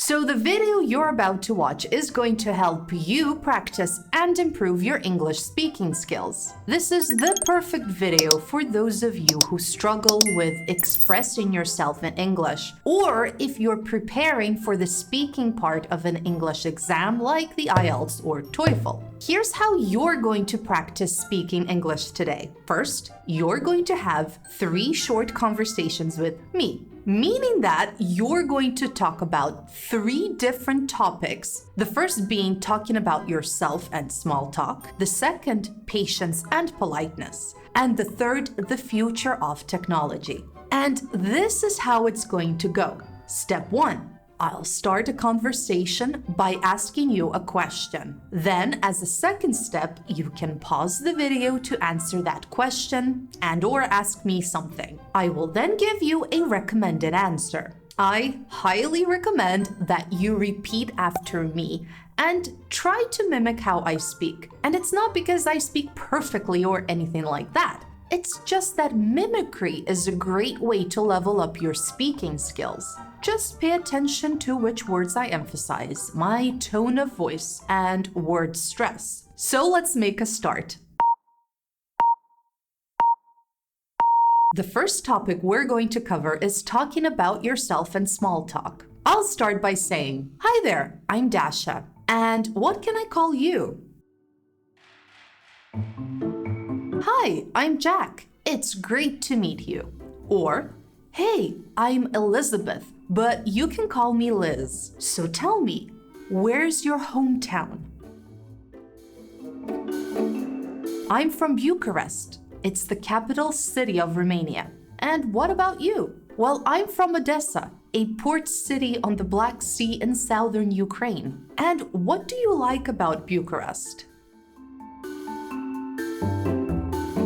So the video you're about to watch is going to help you practice and improve your English speaking skills. This is the perfect video for those of you who struggle with expressing yourself in English, or if you're preparing for the speaking part of an English exam like the IELTS or TOEFL. Here's how you're going to practice speaking English today. First, you're going to have 3 short conversations with me. Meaning that you're going to talk about 3 different topics. The first being talking about yourself and small talk. The second, patience and politeness. And the third, the future of technology. And this is how it's going to go. Step 1. I'll start a conversation by asking you a question. Then, as a second step, you can pause the video to answer that question and/or ask me something. I will then give you a recommended answer. I highly recommend that you repeat after me and try to mimic how I speak. And it's not because I speak perfectly or anything like that. It's just that mimicry is a great way to level up your speaking skills. Just pay attention to which words I emphasize, my tone of voice, and word stress. So let's make a start. The first topic we're going to cover is talking about yourself and small talk. I'll start by saying, "Hi there, I'm Dasha, and what can I call you?" "Hi, I'm Jack. It's great to meet you." Or, "Hey, I'm Elizabeth, but you can call me Liz. So tell me, where's your hometown?" "I'm from Bucharest. It's the capital city of Romania. And what about you?" "Well, I'm from Odessa, a port city on the Black Sea in southern Ukraine. And what do you like about Bucharest?"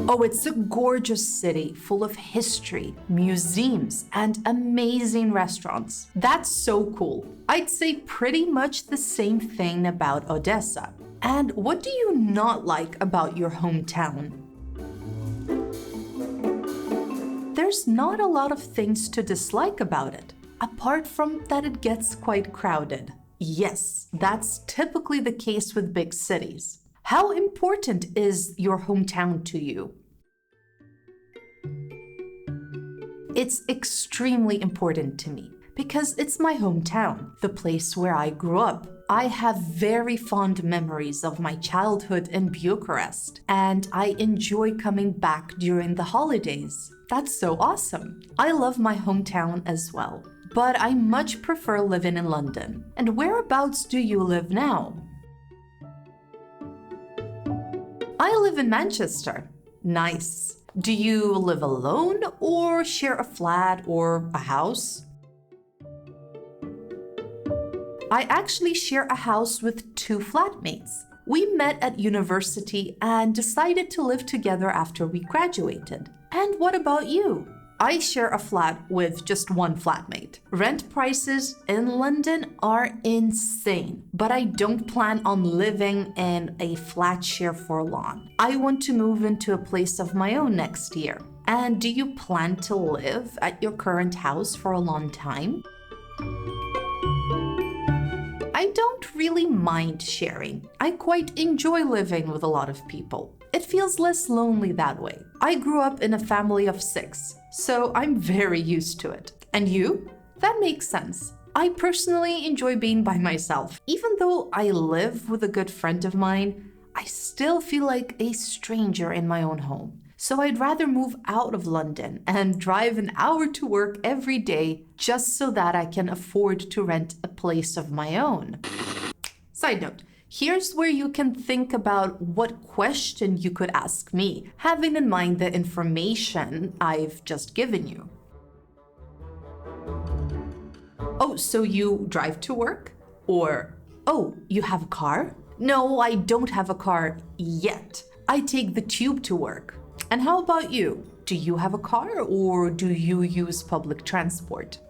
"Oh, it's a gorgeous city full of history, museums, and amazing restaurants." "That's so cool. I'd say pretty much the same thing about Odessa." "And what do you not like about your hometown?" "There's not a lot of things to dislike about it, apart from that it gets quite crowded." Yes, that's typically the case with big cities. How important is your hometown to you? It's extremely important to me because it's my hometown, the place where I grew up. I have very fond memories of my childhood in Bucharest, and I enjoy coming back during the holidays. That's so awesome. I love my hometown as well, but I much prefer living in London. And whereabouts do you live now? I live in Manchester. Nice. Do you live alone or share a flat or a house? I actually share a house with 2 flatmates. We met at university and decided to live together after we graduated. And what about you? I share a flat with just 1 flatmate. Rent prices in London are insane, but I don't plan on living in a flat share for long. I want to move into a place of my own next year. And do you plan to live at your current house for a long time? I don't really mind sharing. I quite enjoy living with a lot of people. It feels less lonely that way. I grew up in a family of 6, so I'm very used to it. And you? That makes sense. I personally enjoy being by myself. Even though I live with a good friend of mine, I still feel like a stranger in my own home. So I'd rather move out of London and drive an hour to work every day just so that I can afford to rent a place of my own. Side note. Here's where you can think about what question you could ask me, having in mind the information I've just given you. "Oh, so you drive to work?" Or, "Oh, you have a car?" "No, I don't have a car yet. I take the tube to work." "And how about you? Do you have a car or do you use public transport?"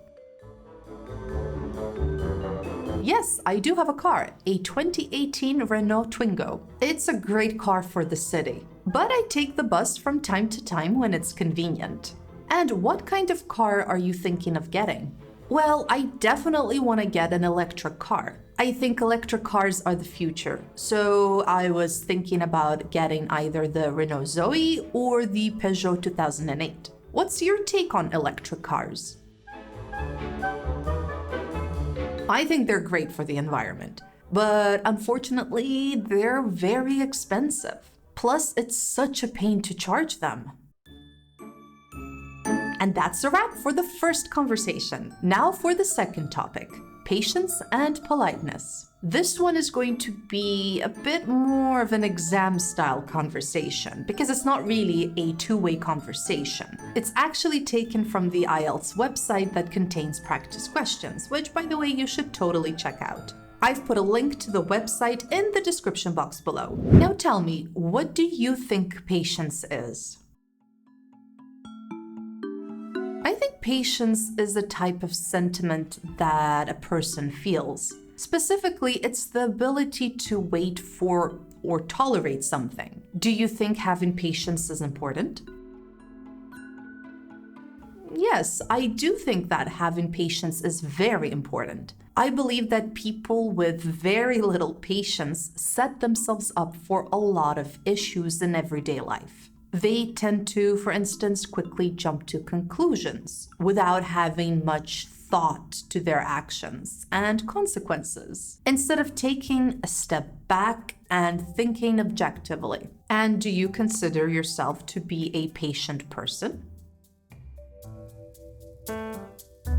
"Yes, I do have a car, a 2018 Renault Twingo. It's a great car for the city, but I take the bus from time to time when it's convenient." "And what kind of car are you thinking of getting?" Well, I definitely want to get an electric car. I think electric cars are the future. So I was thinking about getting either the Renault Zoe or the Peugeot 2008. What's your take on electric cars? I think they're great for the environment, but unfortunately, they're very expensive. Plus, it's such a pain to charge them. And that's a wrap for the first conversation. Now for the second topic, patience and politeness. This one is going to be a bit more of an exam-style conversation because it's not really a two-way conversation. It's actually taken from the IELTS website that contains practice questions, which, by the way, you should totally check out. I've put a link to the website in the description box below. Now tell me, what do you think patience is? I think patience is a type of sentiment that a person feels. Specifically, it's the ability to wait for or tolerate something. Do you think having patience is important? Yes, I do think that having patience is very important. I believe that people with very little patience set themselves up for a lot of issues in everyday life. They tend to, for instance, quickly jump to conclusions without having much thought to their actions and consequences, instead of taking a step back and thinking objectively. And do you consider yourself to be a patient person?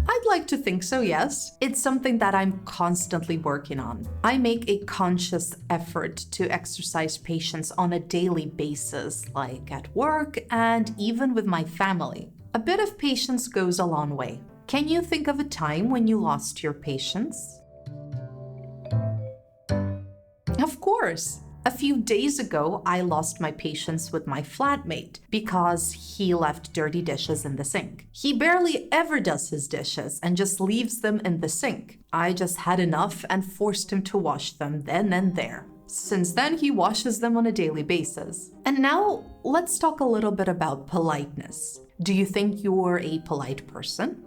I'd like to think so, yes. It's something that I'm constantly working on. I make a conscious effort to exercise patience on a daily basis, like at work and even with my family. A bit of patience goes a long way. Can you think of a time when you lost your patience? Of course. A few days ago, I lost my patience with my flatmate because he left dirty dishes in the sink. He barely ever does his dishes and just leaves them in the sink. I just had enough and forced him to wash them then and there. Since then, he washes them on a daily basis. And now, let's talk a little bit about politeness. Do you think you're a polite person?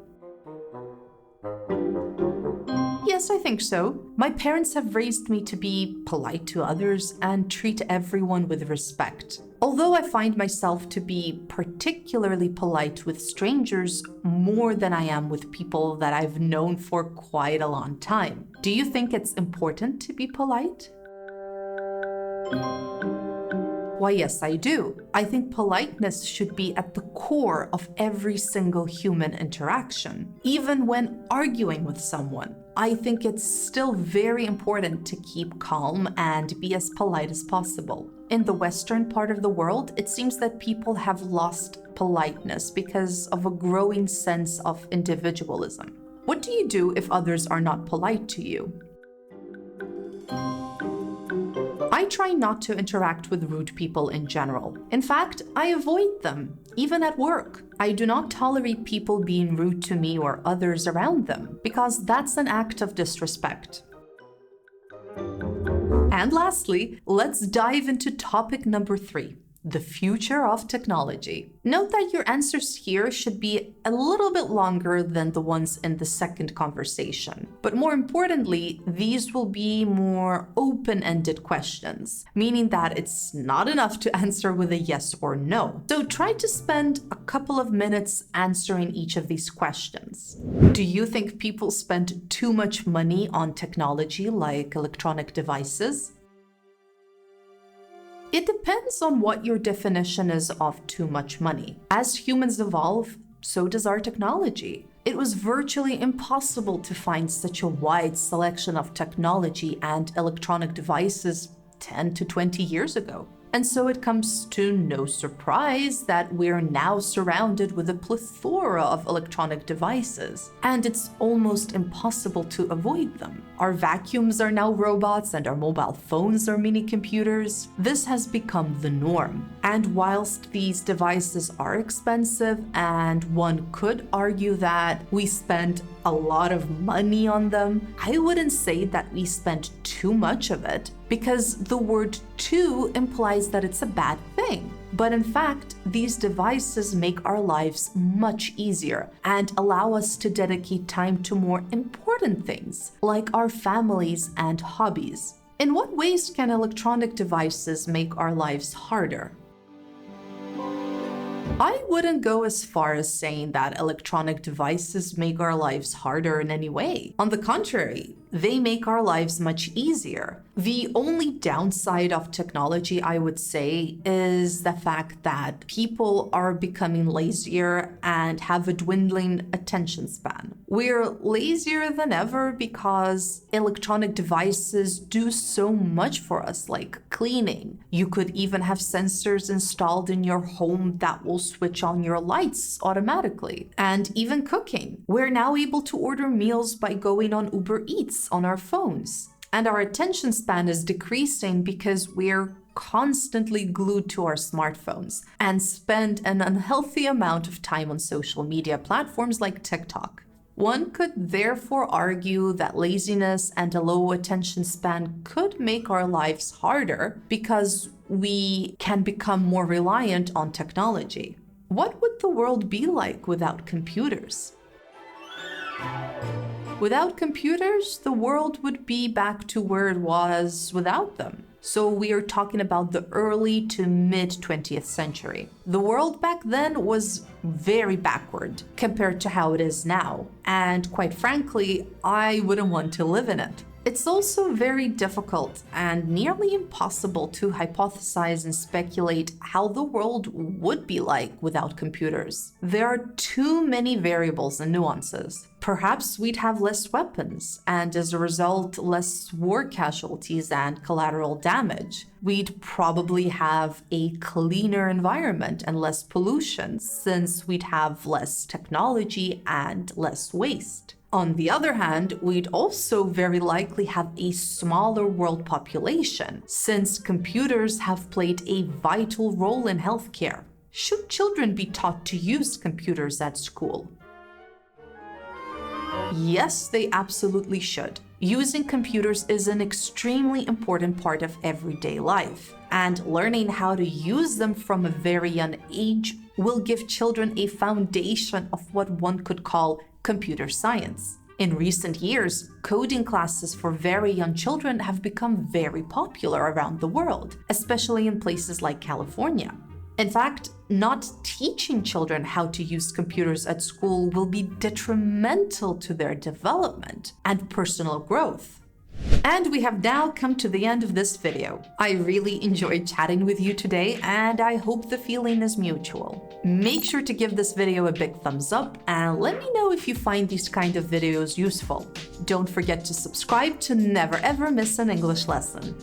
Yes, I think so. My parents have raised me to be polite to others and treat everyone with respect. Although I find myself to be particularly polite with strangers more than I am with people that I've known for quite a long time. Do you think it's important to be polite? Why, yes, I do. I think politeness should be at the core of every single human interaction. Even when arguing with someone, I think it's still very important to keep calm and be as polite as possible. In the Western part of the world, it seems that people have lost politeness because of a growing sense of individualism. What do you do if others are not polite to you? I try not to interact with rude people in general. In fact, I avoid them, even at work. I do not tolerate people being rude to me or others around them, because that's an act of disrespect. And lastly, let's dive into topic number 3. The future of technology. Note that your answers here should be a little bit longer than the ones in the second conversation. But more importantly, these will be more open-ended questions, meaning that it's not enough to answer with a yes or no. So try to spend a couple of minutes answering each of these questions. Do you think people spend too much money on technology like electronic devices? It depends on what your definition is of too much money. As humans evolve, so does our technology. It was virtually impossible to find such a wide selection of technology and electronic devices 10 to 20 years ago. And so it comes to no surprise that we're now surrounded with a plethora of electronic devices, and it's almost impossible to avoid them. Our vacuums are now robots, and our mobile phones are mini computers. This has become the norm. And whilst these devices are expensive, and one could argue that we spend a lot of money on them, I wouldn't say that we spend too much of it, because the word too implies that it's a bad thing. But in fact, these devices make our lives much easier and allow us to dedicate time to more important things, like our families and hobbies. In what ways can electronic devices make our lives harder? I wouldn't go as far as saying that electronic devices make our lives harder in any way. On the contrary, they make our lives much easier. The only downside of technology, I would say, is the fact that people are becoming lazier and have a dwindling attention span. We're lazier than ever because electronic devices do so much for us, like cleaning. You could even have sensors installed in your home that will switch on your lights automatically. And even cooking. We're now able to order meals by going on Uber Eats on our phones. And our attention span is decreasing because we're constantly glued to our smartphones and spend an unhealthy amount of time on social media platforms like TikTok. One could therefore argue that laziness and a low attention span could make our lives harder because we can become more reliant on technology. What would the world be like without computers? Without computers, the world would be back to where it was without them. So we are talking about the early to mid 20th century. The world back then was very backward compared to how it is now. And quite frankly, I wouldn't want to live in it. It's also very difficult and nearly impossible to hypothesize and speculate how the world would be like without computers. There are too many variables and nuances. Perhaps we'd have less weapons, and as a result, less war casualties and collateral damage. We'd probably have a cleaner environment and less pollution, since we'd have less technology and less waste. On the other hand, we'd also very likely have a smaller world population, since computers have played a vital role in healthcare. Should children be taught to use computers at school? Yes, they absolutely should. Using computers is an extremely important part of everyday life, and learning how to use them from a very young age will give children a foundation of what one could call computer science. In recent years, coding classes for very young children have become very popular around the world, especially in places like California. In fact, not teaching children how to use computers at school will be detrimental to their development and personal growth. And we have now come to the end of this video. I really enjoyed chatting with you today, and I hope the feeling is mutual. Make sure to give this video a big thumbs up and let me know if you find these kind of videos useful. Don't forget to subscribe to never ever miss an English lesson.